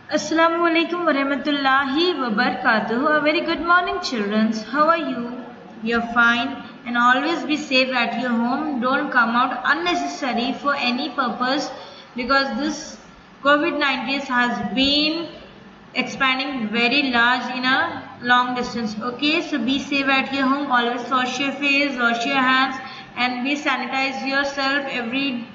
Assalamu alaikum wa rahmatullahi wa barakatuh. A very good morning, children. How are you? You're fine, and always be safe at your home. Don't come out unnecessary for any purpose because this COVID-19 has been expanding very large in a long distance. Okay, so be safe at your home. Always wash your face, wash your hands, and be sanitize yourself every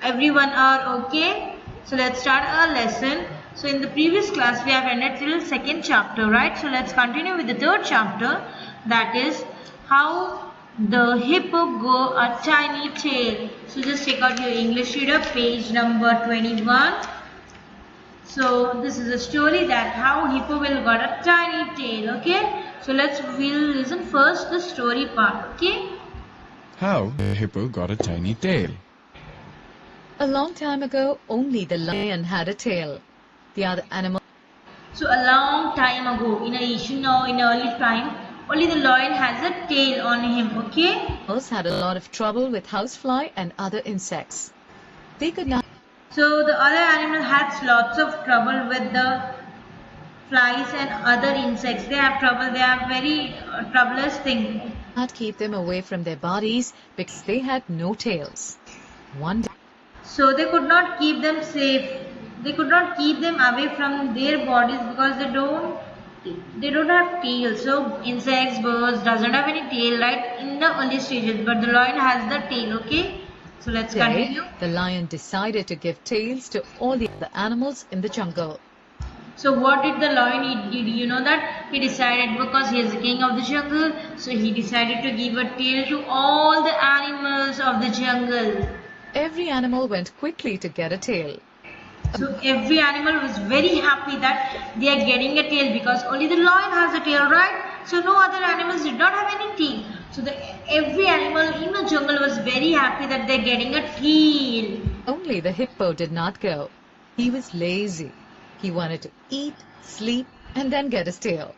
1 hour. Okay, so let's start our lesson. So in the previous class we have ended till second chapter, right? So let's continue with the third chapter, that is how the hippo go a tiny tail. So just take out your English reader, page number 21. So this is a story that how hippo will got a tiny tail. Okay, so we'll listen first the story part. Okay, How the hippo got a tiny tail. A long time ago, only the lion had a tail. The other animals so a long time ago, in early time, only the lion has a tail on him. Okay. had a lot of trouble with housefly and other insects. They could not So the other animal has lots of trouble with the flies and other insects. They have trouble. They are very troublous thing. keep them away from their bodies because they had no tails. One day, So they could not keep them safe. They could not keep them away from their bodies because they don't have tails. So insects, birds doesn't have any tail, right, in the early stages, but the lion has the tail. Okay, so let's continue. the lion decided to give tails to all the other animals in the jungle. So what did the lion did? You know that he decided, because he is the king of the jungle, so he decided to give a tail to all the animals of the jungle. Every animal went quickly to get a tail. So every animal was very happy that they are getting a tail because only the lion has a tail, right? So no other animals did not have any tail. So every animal in the jungle was very happy that they are getting a tail. Only the hippo did not go. He was lazy. He wanted to eat, sleep, and then get his tail.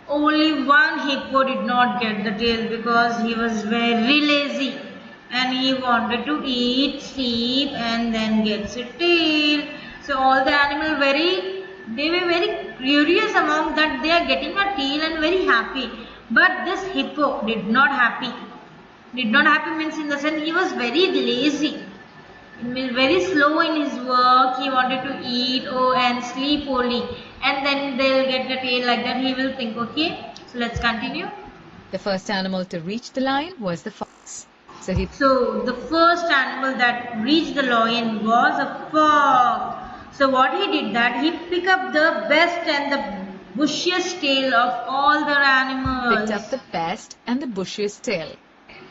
Only one hippo did not get the tail because he was very lazy and he wanted to eat, sleep, and then gets a tail. So all the animals they were very curious among that they are getting a tail and very happy. But this hippo did not happy. Did not happy means in the sense he was very lazy. Very slow in his work. He wanted to eat and sleep only, and then they'll get the tail like that. He will think, okay. So let's continue. The first animal to reach the lion was the fox. So the first animal that reached the lion was a fox. So what he did that he picked up the best and the bushiest tail of all the animals. Picked up the best and the bushiest tail.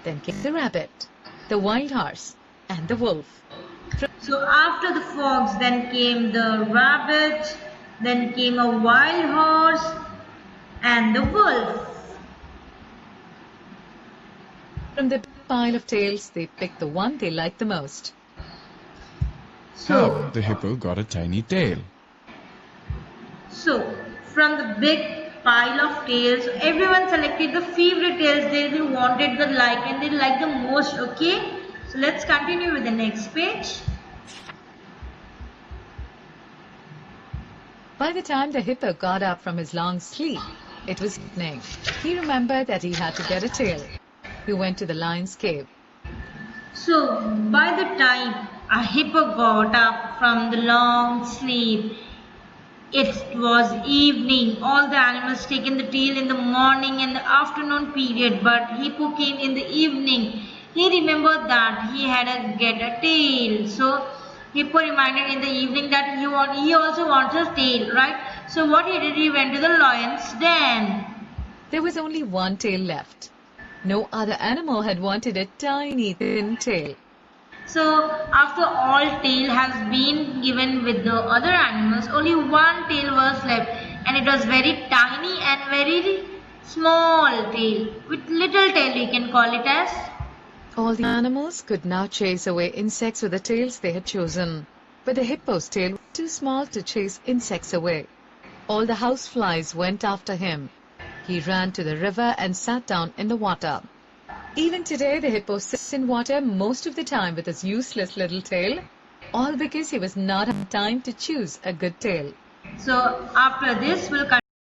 Then came the rabbit, the wild horse, and the wolf. So after the fox, then came the rabbit, then came a wild horse, and the wolf. From the pile of tails, they picked the one they liked the most. How the hippo got a tiny tail. So from the big pile of tails, everyone selected the favorite tails they wanted and they liked the most. Okay, so let's continue with the next page. By the time the hippo got up from his long sleep, it was evening. He remembered that he had to get a tail. He went to the lion's cave. So by the time a hippo got up from the long sleep, it was evening. All the animals taken the tail in the morning and the afternoon period, but hippo came in the evening. He remembered that he had to get a tail. So hippo reminded in the evening that he also wants a tail, right? So what he did, he went to the lion's den. There was only one tail left. No other animal had wanted a tiny thin tail. So after all tail has been given with the other animals, only one tail was left, and it was very tiny and very small tail, with little tail you can call it as. All the animals could now chase away insects with the tails they had chosen. But the hippo's tail was too small to chase insects away. All the houseflies went after him. He ran to the river and sat down in the water. Even today, the hippo sits in water most of the time with his useless little tail, all because he was not having time to choose a good tail. So after this we'll